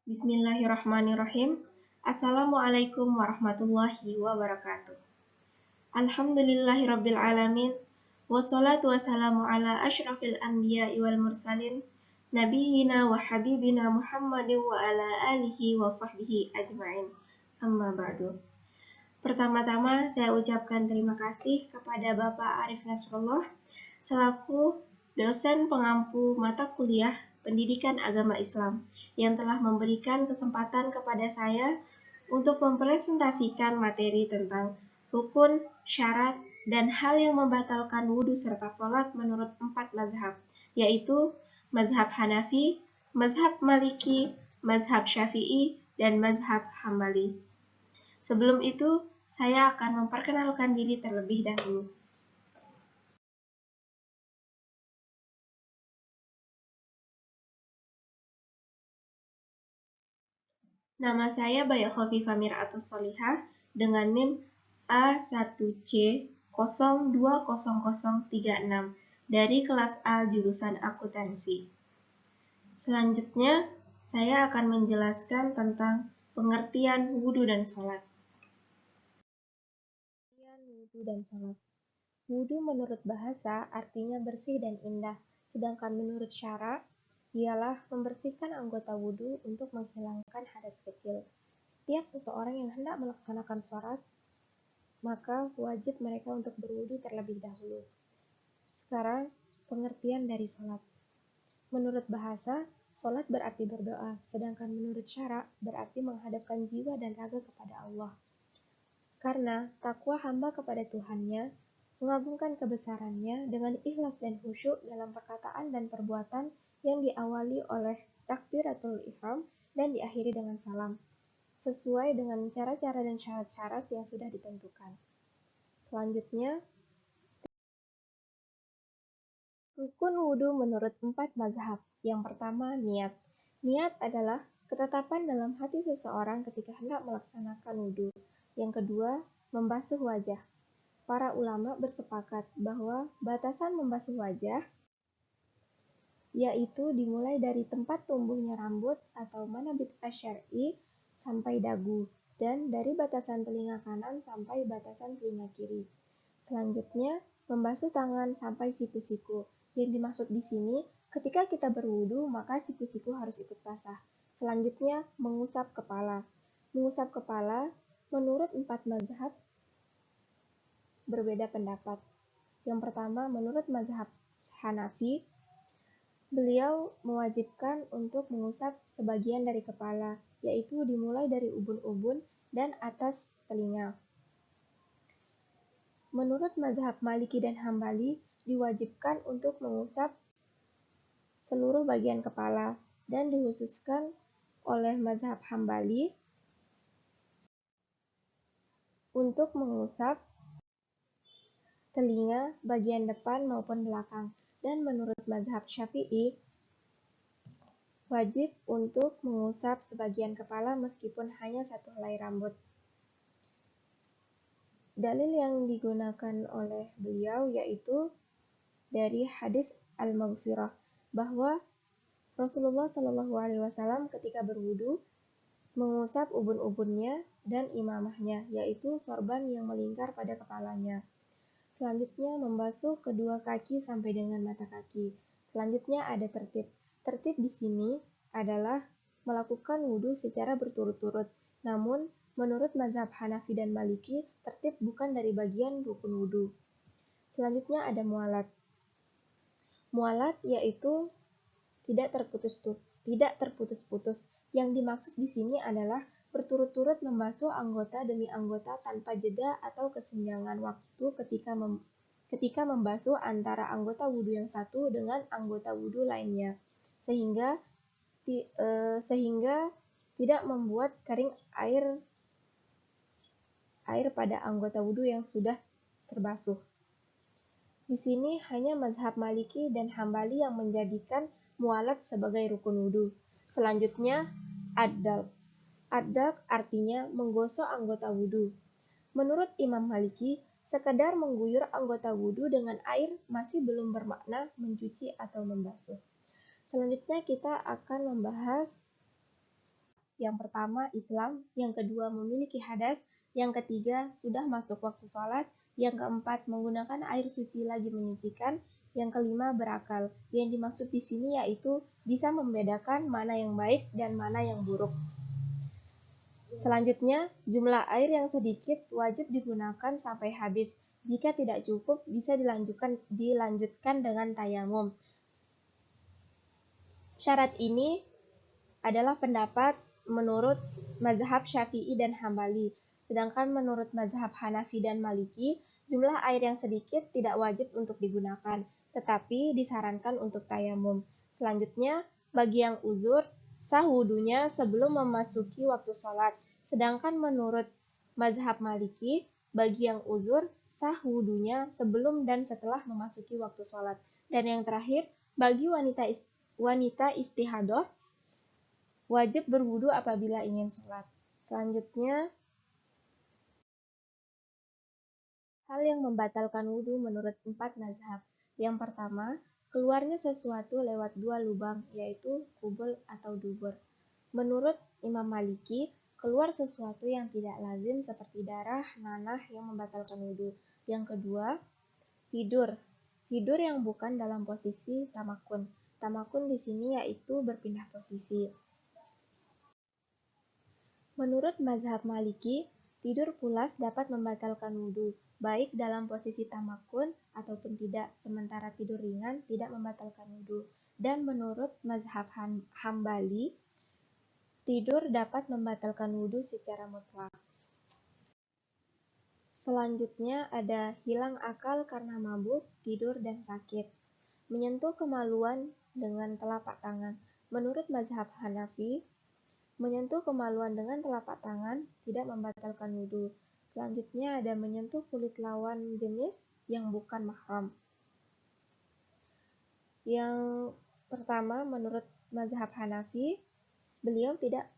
Bismillahirrahmanirrahim. Assalamualaikum warahmatullahi wabarakatuh. Alhamdulillahirabbil alamin. Wassalatu wassalamu ala asyrafil anbiya'i wal mursalin nabiyyina wa habibina Muhammadin wa ala alihi wa sahbihi ajma'in. Amma ba'du. Pertama-tama saya ucapkan terima kasih kepada Bapak Arif Nasrullah selaku dosen pengampu mata kuliah Pendidikan Agama Islam yang telah memberikan kesempatan kepada saya untuk mempresentasikan materi tentang rukun, syarat, dan hal yang membatalkan wudhu serta sholat menurut 4 mazhab, yaitu mazhab Hanafi, mazhab Maliki, mazhab Syafi'i, dan mazhab Hambali. Sebelum itu, saya akan memperkenalkan diri terlebih dahulu. Nama saya Baya Khofifah Mir'atus Solihah dengan NIM A1C020036 dari kelas A jurusan akuntansi. Selanjutnya, saya akan menjelaskan tentang pengertian wudhu dan sholat. Wudhu menurut bahasa artinya bersih dan indah, sedangkan menurut syara ialah membersihkan anggota wudhu untuk menghilangkan hadas kecil. Setiap seseorang yang hendak melaksanakan sholat, maka wajib mereka untuk berwudhu terlebih dahulu. Sekarang, pengertian dari sholat. Menurut bahasa, sholat berarti berdoa, sedangkan menurut syara berarti menghadapkan jiwa dan raga kepada Allah. Karena takwa hamba kepada Tuhannya, mengagungkan kebesarannya dengan ikhlas dan khusyuk dalam perkataan dan perbuatan yang diawali oleh takbiratul ihram dan diakhiri dengan salam, sesuai dengan cara-cara dan syarat-syarat yang sudah ditentukan. Selanjutnya, rukun wudhu menurut 4 mazhab. Yang pertama, niat. Niat adalah ketetapan dalam hati seseorang ketika hendak melaksanakan wudhu. Yang kedua, membasuh wajah. Para ulama bersepakat bahwa batasan membasuh wajah yaitu dimulai dari tempat tumbuhnya rambut atau manabit asy'ari sampai dagu, dan dari batasan telinga kanan sampai batasan telinga kiri. Selanjutnya, membasuh tangan sampai siku-siku. Yang dimaksud di sini, ketika kita berwudu, maka siku-siku harus ikut basah. Selanjutnya, mengusap kepala. Mengusap kepala, menurut 4 mazhab, berbeda pendapat. Yang pertama, menurut mazhab Hanafi, beliau mewajibkan untuk mengusap sebagian dari kepala, yaitu dimulai dari ubun-ubun dan atas telinga. Menurut mazhab Maliki dan Hambali, diwajibkan untuk mengusap seluruh bagian kepala, dan dikhususkan oleh mazhab Hambali untuk mengusap telinga bagian depan maupun belakang. Dan menurut mazhab Syafi'i, wajib untuk mengusap sebagian kepala meskipun hanya 1 helai rambut. Dalil yang digunakan oleh beliau yaitu dari hadis Al-Maghfirah, bahwa Rasulullah SAW ketika berwudu mengusap ubun-ubunnya dan imamahnya, yaitu sorban yang melingkar pada kepalanya. Selanjutnya membasuh kedua kaki sampai dengan mata kaki. Selanjutnya ada tertib. Tertib di sini adalah melakukan wudhu secara berturut-turut. Namun, menurut mazhab Hanafi dan Maliki, tertib bukan dari bagian rukun wudhu. Selanjutnya ada mualat. Mualat yaitu tidak terputus-putus. Yang dimaksud di sini adalah berturut-turut membasuh anggota demi anggota tanpa jeda atau kesenjangan waktu ketika membasuh antara anggota wudhu yang satu dengan anggota wudhu lainnya, sehingga tidak membuat kering air pada anggota wudhu yang sudah terbasuh. Di sini hanya mazhab Maliki dan Hambali yang menjadikan mualat sebagai rukun wudhu. Selanjutnya, ad-dalq. Ad-dalq artinya menggosok anggota wudhu. Menurut Imam Maliki, sekedar mengguyur anggota wudhu dengan air masih belum bermakna mencuci atau membasuh. Selanjutnya kita akan membahas Yang pertama, Islam. Yang kedua, memiliki hadas. Yang ketiga, sudah masuk waktu sholat. Yang keempat, menggunakan air suci lagi menyucikan. Yang kelima, berakal. Yang dimaksud di sini yaitu bisa membedakan mana yang baik dan mana yang buruk. Selanjutnya, jumlah air yang sedikit wajib digunakan sampai habis. Jika tidak cukup, bisa dilanjutkan dengan tayamum. Syarat ini adalah pendapat menurut mazhab Syafi'i dan Hambali. Sedangkan menurut mazhab Hanafi dan Maliki, jumlah air yang sedikit tidak wajib untuk digunakan, tetapi disarankan untuk tayamum. Selanjutnya, bagi yang uzur, sah wudunya sebelum memasuki waktu sholat. Sedangkan menurut mazhab Maliki, bagi yang uzur, sah wudunya sebelum dan setelah memasuki waktu sholat. Dan yang terakhir, bagi wanita istihadah, wajib berwudu apabila ingin sholat. Selanjutnya, hal yang membatalkan wudu menurut 4 mazhab. Yang pertama, keluarnya sesuatu lewat 2 lubang, yaitu kubul atau dubur. Menurut Imam Maliki, keluar sesuatu yang tidak lazim seperti darah, nanah yang membatalkan wudu. Yang kedua, tidur. Tidur yang bukan dalam posisi tamakun. Tamakun di sini yaitu berpindah posisi. Menurut mazhab Maliki, tidur pulas dapat membatalkan wudu, baik dalam posisi tamakun ataupun tidak, sementara tidur ringan tidak membatalkan wudu. Dan menurut mazhab Hambali, tidur dapat membatalkan wudu secara mutlak. Selanjutnya ada hilang akal karena mabuk, tidur, dan sakit. Menyentuh kemaluan dengan telapak tangan. Menurut mazhab Hanafi, menyentuh kemaluan dengan telapak tangan tidak membatalkan wudu. Selanjutnya ada menyentuh kulit lawan jenis yang bukan mahram. Yang pertama, menurut mazhab Hanafi, beliau tidak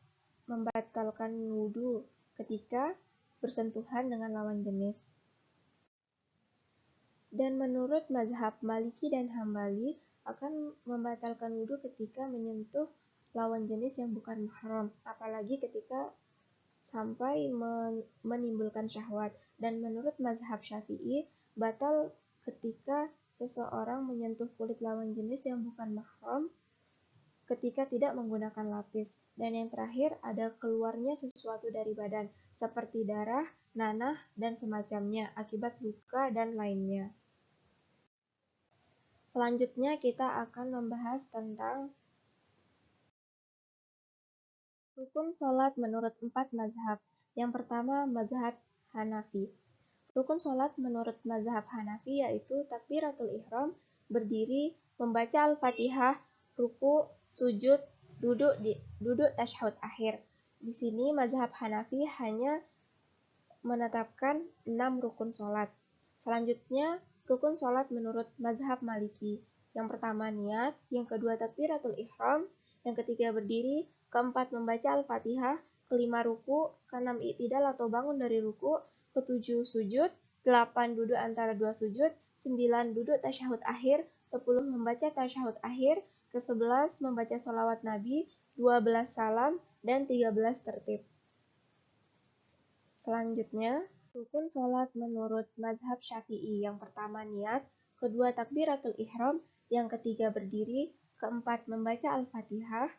membatalkan wudu ketika bersentuhan dengan lawan jenis. Dan menurut mazhab Maliki dan Hambali, akan membatalkan wudu ketika menyentuh lawan jenis yang bukan mahram, apalagi ketika sampai menimbulkan syahwat. Dan menurut mazhab Syafi'i, batal ketika seseorang menyentuh kulit lawan jenis yang bukan mahram ketika tidak menggunakan lapis. Dan yang terakhir ada keluarnya sesuatu dari badan, seperti darah, nanah, dan semacamnya akibat luka dan lainnya. Selanjutnya kita akan membahas tentang rukun sholat menurut 4 mazhab. Yang pertama, mazhab Hanafi. Rukun sholat menurut mazhab Hanafi yaitu takbiratul ihram, berdiri, membaca Al-Fatihah, ruku, sujud, duduk tasyahud akhir. Di sini mazhab Hanafi hanya menetapkan 6 rukun sholat. Selanjutnya, rukun sholat menurut mazhab Maliki. Yang pertama niat, yang kedua takbiratul ihram, yang ketiga berdiri, keempat membaca Al-Fatihah, kelima ruku, keenam i'tidal atau bangun dari ruku, ketujuh sujud, 8 duduk antara 2 sujud, 9 duduk tasyahud akhir, 10 membaca tasyahud akhir, ke-11 membaca sholawat Nabi, 12 salam, dan 13 tertib. Selanjutnya, rukun sholat menurut mazhab Syafi'i. Yang pertama niat, kedua takbiratul ihram, yang ketiga berdiri, keempat membaca Al-Fatihah,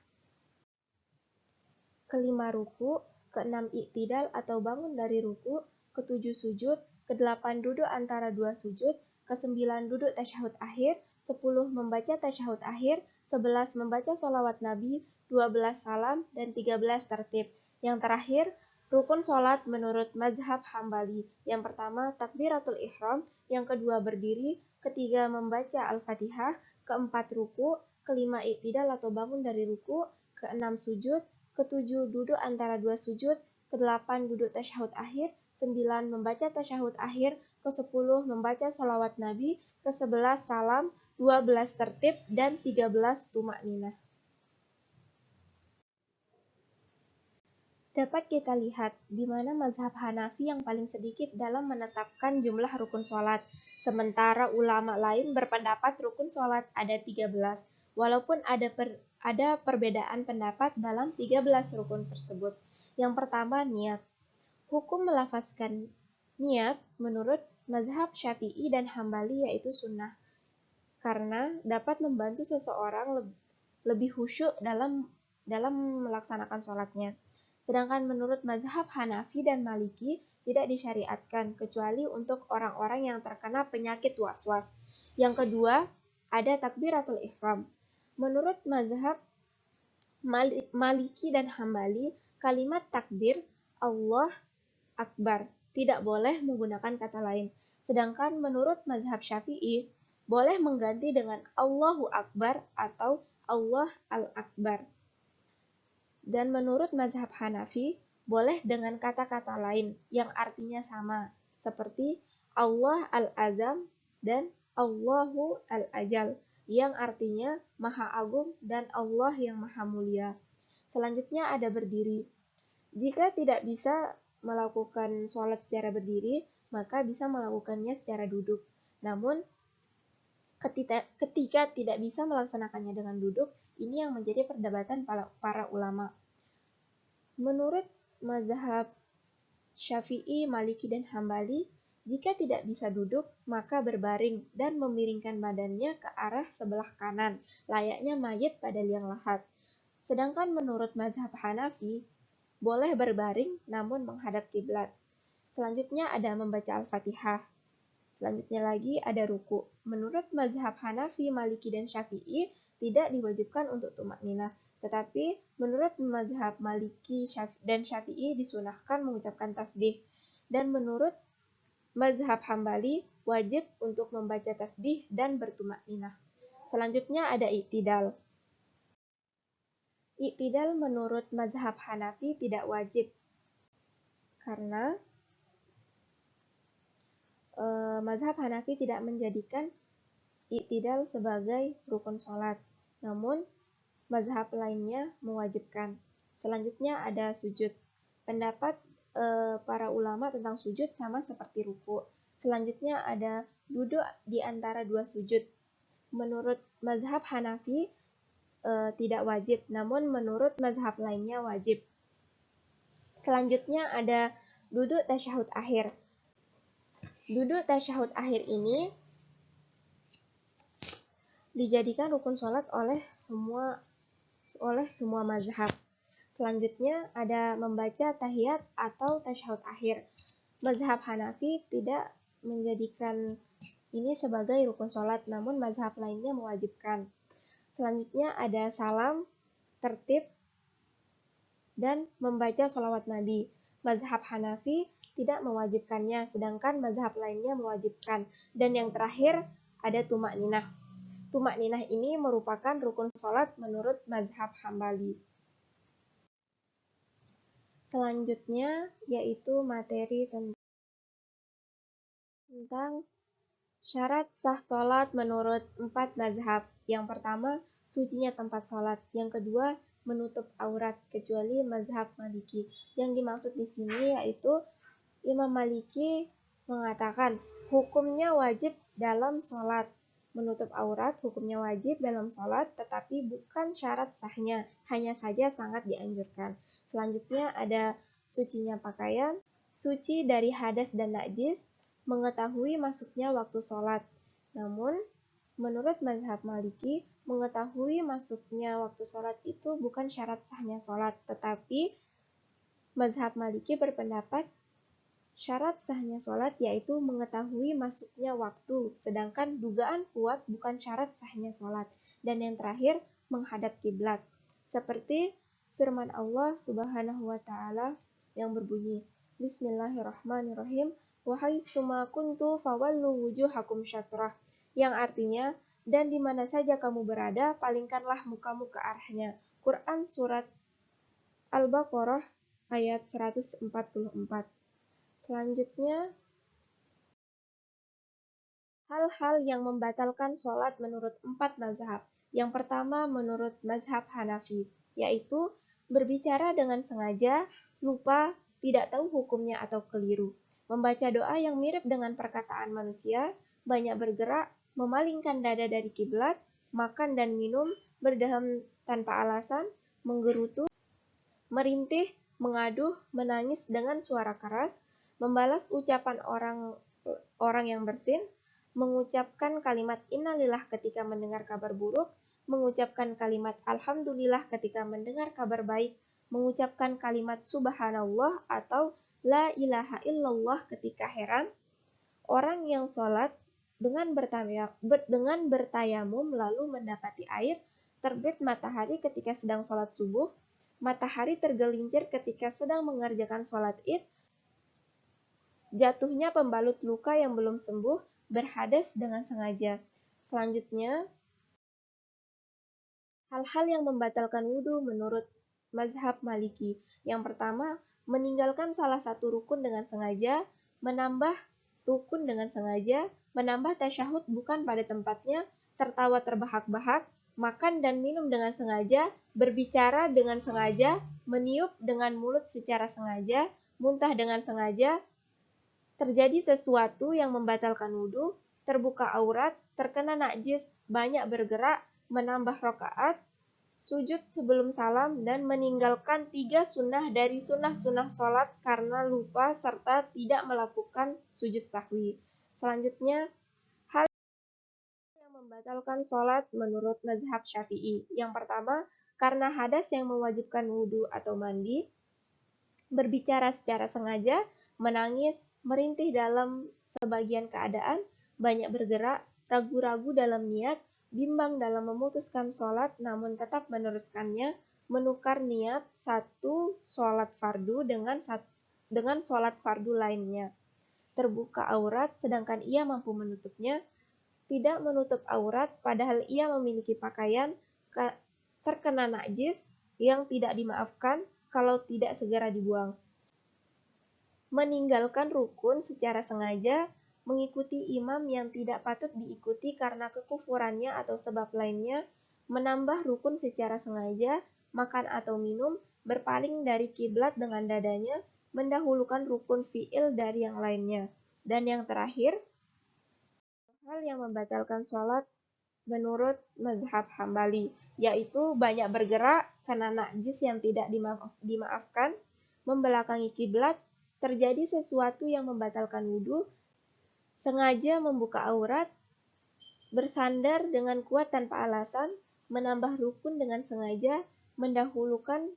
kelima ruku, keenam i'tidal atau bangun dari ruku, ketujuh sujud, kedelapan duduk antara 2 sujud, ke-9 duduk tasyahud akhir, 10 membaca tasyahud akhir, 11 membaca sholawat Nabi, 12 salam, dan 13 tertib. Yang terakhir, rukun sholat menurut mazhab Hambali. Yang pertama takbiratul ihram, yang kedua berdiri, ketiga membaca Al-Fatihah, keempat ruku, kelima i'tidal atau bangun dari ruku, keenam sujud, ke-7 duduk antara 2 sujud, ke-8 duduk tasyahud akhir, 9 membaca tasyahud akhir, ke-10 membaca sholawat Nabi, ke-11 salam, 12 tertib, dan 13 tumakninah. Dapat kita lihat di mana mazhab Hanafi yang paling sedikit dalam menetapkan jumlah rukun sholat, sementara ulama lain berpendapat rukun sholat ada 13. Walaupun ada perbedaan pendapat dalam 13 rukun tersebut. Yang pertama, niat. Hukum melafazkan niat menurut mazhab Syafi'i dan Hambali yaitu sunnah, karena dapat membantu seseorang lebih khusyuk dalam melaksanakan sholatnya. Sedangkan menurut mazhab Hanafi dan Maliki tidak disyariatkan kecuali untuk orang-orang yang terkena penyakit waswas. Yang kedua, ada takbiratul ihram. Menurut mazhab Maliki dan Hambali, kalimat takbir Allah Akbar tidak boleh menggunakan kata lain. Sedangkan menurut mazhab Syafi'i, boleh mengganti dengan Allahu Akbar atau Allah Al-Akbar. Dan menurut mazhab Hanafi, boleh dengan kata-kata lain yang artinya sama, seperti Allah Al-Azam dan Allahu Al-Ajal, yang artinya Maha Agung dan Allah yang Maha Mulia. Selanjutnya ada berdiri. Jika tidak bisa melakukan sholat secara berdiri, maka bisa melakukannya secara duduk. Namun, ketika tidak bisa melaksanakannya dengan duduk, ini yang menjadi perdebatan para ulama. Menurut mazhab Syafi'i, Maliki, dan Hambali, jika tidak bisa duduk, maka berbaring dan memiringkan badannya ke arah sebelah kanan, layaknya mayit pada liang lahat. Sedangkan menurut mazhab Hanafi, boleh berbaring namun menghadap kiblat. Selanjutnya ada membaca Al-Fatihah. Selanjutnya lagi ada ruku. Menurut mazhab Hanafi, Maliki, dan Syafi'i, tidak diwajibkan untuk tumakninah. Tetapi menurut mazhab Maliki dan Syafi'i disunahkan mengucapkan tasbih. Dan menurut mazhab Hambali wajib untuk membaca tasbih dan bertumakninah. Selanjutnya ada i'tidal. I'tidal menurut mazhab Hanafi tidak wajib karena mazhab Hanafi tidak menjadikan i'tidal sebagai rukun sholat. Namun mazhab lainnya mewajibkan. Selanjutnya ada sujud. Pendapat para ulama tentang sujud sama seperti ruku. Selanjutnya ada duduk di antara dua sujud. Menurut mazhab Hanafi tidak wajib, namun menurut mazhab lainnya wajib. Selanjutnya ada duduk tasyahud akhir. Duduk tasyahud akhir ini dijadikan rukun sholat oleh semua mazhab. Selanjutnya ada membaca tahiyat atau tasyahud akhir. Mazhab Hanafi tidak menjadikan ini sebagai rukun sholat, namun mazhab lainnya mewajibkan. Selanjutnya ada salam, tertib, dan membaca sholawat Nabi. Mazhab Hanafi tidak mewajibkannya, sedangkan mazhab lainnya mewajibkan. Dan yang terakhir ada tumakninah. Tumakninah ini merupakan rukun sholat menurut mazhab Hambali. Selanjutnya yaitu materi tentang syarat sah sholat menurut 4 mazhab. Yang pertama, sucinya tempat sholat. Yang kedua, menutup aurat kecuali mazhab Maliki. Yang dimaksud di sini yaitu Imam Maliki mengatakan hukumnya wajib dalam sholat. Menutup aurat hukumnya wajib dalam sholat, tetapi bukan syarat sahnya, hanya saja sangat dianjurkan. Selanjutnya ada sucinya pakaian, suci dari hadas dan najis, mengetahui masuknya waktu sholat. Namun, menurut mazhab Maliki, mengetahui masuknya waktu sholat itu bukan syarat sahnya sholat, tetapi mazhab Maliki berpendapat syarat sahnya sholat yaitu mengetahui masuknya waktu, sedangkan dugaan kuat bukan syarat sahnya sholat. Dan yang terakhir, menghadap kiblat. Seperti firman Allah Subhanahu wa Ta'ala yang berbunyi, Bismillahirrahmanirrahim, wa haitsuma kuntu fawallu wujuhakum syatrah, yang artinya, dan di mana saja kamu berada, palingkanlah mukamu ke arahnya. Quran Surat Al-Baqarah ayat 144. Selanjutnya, hal-hal yang membatalkan sholat menurut 4 mazhab. Yang pertama menurut mazhab Hanafi, yaitu berbicara dengan sengaja, lupa, tidak tahu hukumnya atau keliru, membaca doa yang mirip dengan perkataan manusia, banyak bergerak, memalingkan dada dari kiblat, makan dan minum, berdehem tanpa alasan, menggerutu, merintih, mengaduh, menangis dengan suara keras, membalas ucapan orang yang bersin, mengucapkan kalimat innalillah ketika mendengar kabar buruk, mengucapkan kalimat alhamdulillah ketika mendengar kabar baik, mengucapkan kalimat subhanallah atau la ilaha illallah ketika heran. Orang yang sholat dengan bertayamum lalu mendapati air, terbit matahari ketika sedang sholat subuh, matahari tergelincir ketika sedang mengerjakan sholat id, jatuhnya pembalut luka yang belum sembuh, berhadas dengan sengaja. Selanjutnya, hal-hal yang membatalkan wudhu menurut mazhab Maliki. Yang pertama, meninggalkan salah satu rukun dengan sengaja, menambah rukun dengan sengaja, menambah tasyahud bukan pada tempatnya, tertawa terbahak-bahak, makan dan minum dengan sengaja, berbicara dengan sengaja, meniup dengan mulut secara sengaja, muntah dengan sengaja, terjadi sesuatu yang membatalkan wudhu, terbuka aurat, terkena najis, banyak bergerak, menambah rokaat, sujud sebelum salam, dan meninggalkan 3 sunnah dari sunnah-sunnah sholat karena lupa serta tidak melakukan sujud sahwi. Selanjutnya, hal yang membatalkan sholat menurut mazhab Syafi'i. Yang pertama, karena hadas yang mewajibkan wudhu atau mandi, berbicara secara sengaja, menangis, merintih dalam sebagian keadaan, banyak bergerak, ragu-ragu dalam niat, bimbang dalam memutuskan sholat namun tetap meneruskannya, menukar niat satu sholat fardu dengan sholat fardu lainnya, terbuka aurat sedangkan ia mampu menutupnya, tidak menutup aurat padahal ia memiliki pakaian, terkena najis yang tidak dimaafkan kalau tidak segera dibuang, meninggalkan rukun secara sengaja, mengikuti imam yang tidak patut diikuti karena kekufurannya atau sebab lainnya, menambah rukun secara sengaja, makan atau minum, berpaling dari kiblat dengan dadanya, mendahulukan rukun fi'il dari yang lainnya. Dan yang terakhir, hal yang membatalkan sholat menurut mazhab Hambali, yaitu banyak bergerak, kena najis yang tidak dimaafkan, membelakangi kiblat, terjadi sesuatu yang membatalkan wudhu, sengaja membuka aurat, bersandar dengan kuat tanpa alasan, menambah rukun dengan sengaja, mendahulukan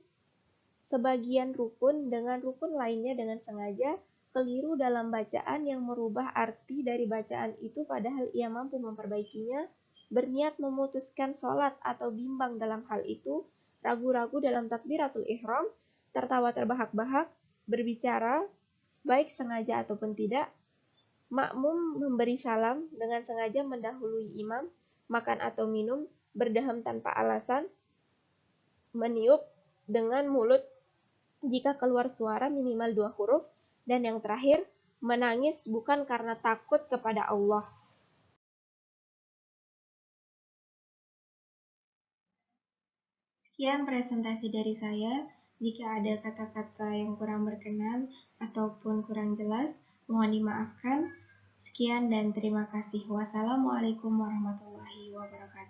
sebagian rukun dengan rukun lainnya dengan sengaja, keliru dalam bacaan yang merubah arti dari bacaan itu padahal ia mampu memperbaikinya, berniat memutuskan sholat atau bimbang dalam hal itu, ragu-ragu dalam takbiratul ihram, tertawa terbahak-bahak, berbicara, baik sengaja ataupun tidak, makmum memberi salam dengan sengaja mendahului imam, makan atau minum, berdehem tanpa alasan, meniup dengan mulut jika keluar suara minimal 2 huruf, dan yang terakhir, menangis bukan karena takut kepada Allah. Sekian presentasi dari saya. Jika ada kata-kata yang kurang berkenan ataupun kurang jelas, mohon dimaafkan. Sekian dan terima kasih. Wassalamualaikum warahmatullahi wabarakatuh.